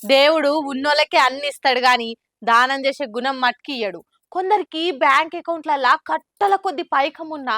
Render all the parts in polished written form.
దేవుడు ఉన్నోళ్ళకే అన్ని ఇస్తాడు గాని దానం చేసే గుణం మట్కి ఇయ్యడు. కొందరికి బ్యాంక్ అకౌంట్లలా కట్టల కొద్ది పైకమున్న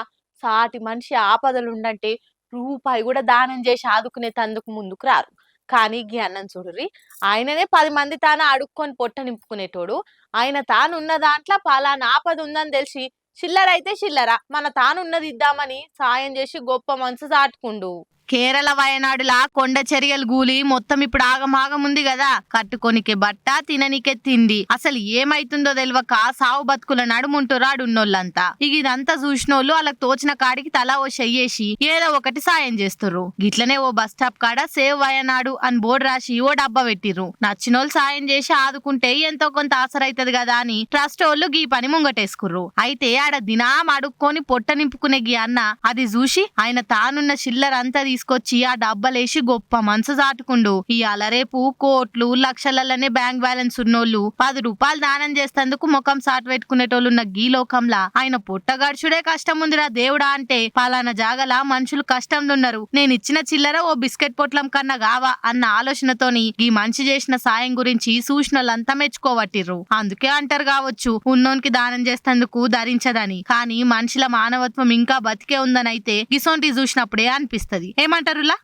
సాటి మనిషి ఆపదలుండంటే రూపాయి కూడా దానం చేసి ఆదుకునే తందుకు ముందుకు రారు. కానీ గీ అన్నం చూడుర్రి, ఆయననే 10 మంది తాన అడుక్కొని పొట్ట నింపుకునేటోడు ఆయన తానున్న దాంట్లో పలానా ఆపద ఉందని తెలిసి చిల్లరైతే చిల్లర మన తానున్నది ఇద్దామని సాయం చేసి గొప్ప మనసు చాటుకుండు. కేరళ వయనాడులా కొండ చర్యలు గూలి మొత్తం ఇప్పుడు ఆగమాగం ఉంది కదా. కట్టుకొనికే బట్ట తిననికే తిండి, అసలు ఏమైతుందో తెలియక సావు బతుకుల నడుముంటురాడున్నోళ్ళంతా. ఇక ఇదంతా చూసినోళ్ళు వాళ్ళకి తోచిన కాడికి తలా ఓ చెయ్యేసి ఏదో ఒకటి సాయం చేస్తుర్రు. గిట్లనే ఓ బస్ స్టాప్ కాడ సేవ్ వయనాడు అని బోర్డు రాసి ఓ డబ్బా పెట్టిర్రు. నచ్చినోళ్ళు సాయం చేసి ఆదుకుంటే ఎంతో కొంత ఆసరైతది కదా అని ట్రస్ట్ వాళ్ళు గీ పని ముంగటేసుకుర్రు. అయితే ఆడ దినాం అడుక్కొని పొట్ట నింపుకునే గీ అన్న అది చూసి ఆయన తానున్న చిల్లర అంతా తీసుకొచ్చి ఆ డబ్బలేసి గొప్ప మనసు చాటుకుండు. ఇవాళ రేపు కోట్లు లక్షలనే బ్యాంక్ బ్యాలెన్స్ ఉన్నోళ్ళు 10 రూపాయలు దానం చేస్తేందుకు ముఖం సాటు పెట్టుకునేటోళ్ళున్న గీ లోకంలా ఆయన పుట్టగడుచుడే కష్టం ఉందిరా దేవుడా అంటే పలానా జాగల మనుషులు కష్టంలో ఉన్నారు, నేను ఇచ్చిన చిల్లర ఓ బిస్కెట్ పొట్లం కన్నా గావా అన్న ఆలోచనతోని ఈ మంచి చేసిన సాయం గురించి సూచనలంతా మెచ్చుకోవట్టిర్రు. అందుకే అంటారు కావచ్చు ఉన్నోనికి దానం చేస్తేందుకు ధరించదని. కానీ మనుషుల మానవత్వం ఇంకా బతికే ఉందని అయితే గిసొంటి చూసినప్పుడే అనిపిస్తది. ఏమంటారులా?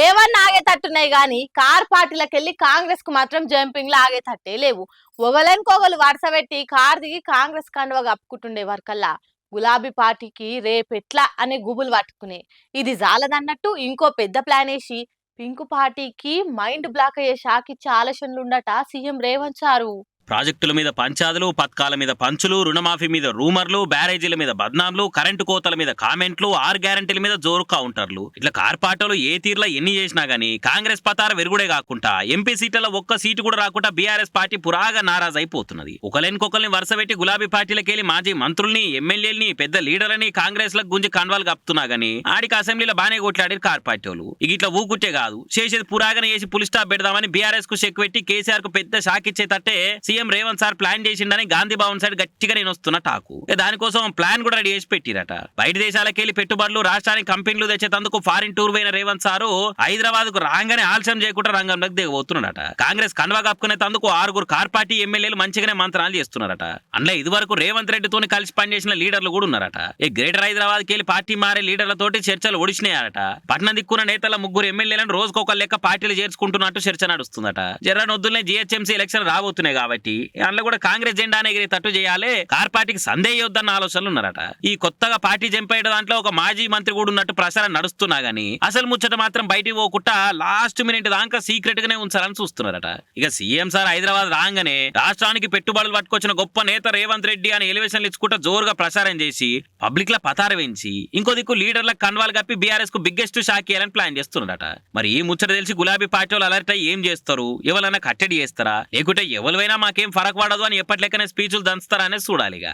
ఏవన్నా ఆగేటట్టున్నాయి గాని కార్ పార్టీలకెళ్లి కాంగ్రెస్ కు మాత్రం జంపింగ్ లా ఆగేటట్టే లేవు. ఒగలనుకోగలు వరుస పెట్టి కార్ దిగి కాంగ్రెస్ కండువ కప్పుకుంటుండే వరకల్లా గులాబీ పార్టీకి రేపెట్లా అనే గుబులు పట్టుకునే ఇది జాలదన్నట్టు ఇంకో పెద్ద ప్లాన్ వేసి పింక్ పార్టీకి మైండ్ బ్లాక్ అయ్యే షాకిచ్చే ఆలోచనలుండట సీఎం రేవంత్ సారు. ప్రాజెక్టుల మీద పంచాదులు, పథకాల మీద పంచులు, రుణమాఫీ మీద రూమర్లు, బ్యారేజీల మీద బద్నాంలు, కరెంటు కోతల మీద కామెంట్లు, 6 గ్యారంటీల మీద జోరు కౌంటర్లు. ఇట్లా కార్పాటోలు ఏ తీరులో ఎన్ని చేసినా గానీ కాంగ్రెస్ పతార వెరుగుడే కాకుండా ఎంపీ సీట్లలో ఒక్క సీటు కూడా రాకుండా బీఆర్ఎస్ పార్టీ పురాగా నారాజ్ అయిపోతున్నది. ఒకరికొకరిని వరుస పెట్టి గులాబీ పార్టీలకెళ్లి మాజీ మంత్రుల్ని, ఎమ్మెల్యేలని, పెద్ద లీడర్లని కాంగ్రెస్ లకు గుంజి కండువాలు కప్పుతున్నా గానీ ఆడికి అసెంబ్లీలో బానే కొట్లాడారు కార్పాటోలు. ఇట్లా ఊకుట్టే కాదు చేసేది పురాగానే చేసి పులి స్టాప్ పెడదామని బీఆర్ఎస్ కు చెక్ పెట్టి కేసీఆర్ కు పెద్ద షాక్ ఇచ్చేటట్టే సీఎం రేవంత్ సార్ ప్లాన్ చేసిండని గాంధీ భవన్ సైడ్ గట్టిగా నేను వస్తున్న టాకు. దానికోసం ప్లాన్ కూడా రెడీ చేసి పెట్టిరట. బయట దేశాలకెళ్లి పెట్టుబడులు రాష్ట్రానికి కంపెనీలు తెచ్చేందుకు ఫారిన్ టూర్ పోయిన రేవంత్ సారు హైదరాబాద్ కు రాగానే ఆలస్యం చేయకుండా రంగంలోకి దిగబోతున్నాడట. కాంగ్రెస్ కండువా కప్పుకునే తందుకు 6 కార్ పార్టీ ఎమ్మెల్యేలు మంచిగానే మంత్రాలు చేస్తున్నారట. అందులో ఇదివరకు రేవంత్ రెడ్డితోని కలిసి పనిచేసిన లీడర్లు కూడా ఉన్నారట. ఈ గ్రేటర్ హైదరాబాద్ కెళ్లి పార్టీ మారే లీడర్లతోటి చర్చలు ఒడిచినాయట. పట్నం దిక్కున్న నేతల 3 ఎమ్మెల్యేలను రోజుకొక లెక్క పార్టీలు చేర్చుకుంటున్నట్టు చర్చ నడుస్తుందట. జర్రనొద్దులనే జీహెచ్ఎంసీ ఎలక్షన్ రాబోతున్నాయి కాబట్టి అందులో కూడా కాంగ్రెస్ జెండానే ఎగిరి తట్టు చేయాలి, కార్ పార్టీకి సందేహొద్దన్న ఆలోచనలు ఉన్నారట. ఈ కొత్తగా పార్టీ జంపేయడం దాంట్లో ఒక మాజీ మంత్రి కూడా ఉన్నట్టు ప్రచారం నడుస్తున్నా గానీ అసలు ముచ్చట మాత్రం బయటికి పోకుండా లాస్ట్ మినిట్ దాకా సీక్రెట్ గానే ఉంచాలని చూస్తున్నారట. ఇక సీఎం సార్ హైదరాబాద్ రాగానే రాష్ట్రానికి పెట్టుబడులు పట్టుకొచ్చిన గొప్ప నేత రేవంత్ రెడ్డి అని ఎలివేషన్లు ఇచ్చుకుంటా జోరుగా ప్రచారం చేసి పబ్లిక్ లా పతార వేయించి ఇంకో దిక్కు లీడర్లకు కన్వాలు కప్పి బీఆర్ఎస్ కు బిగ్గెస్ట్ షాక్ ఇయ్యాలని ప్లాన్ చేస్తున్నారట. మరి ఈ ముచ్చట తెలిసి గులాబీ పార్టీ వాళ్ళు అలర్ట్ అయ్యి ఏం చేస్తారు, ఎవరైనా కట్టడి చేస్తారా లేకుంటే ఎవరైనా మాకేం ఫరక్ పడదు అని ఎప్పటిలెక్కనే స్పీచ్లు దంచుతారా అనేది చూడాలిగా.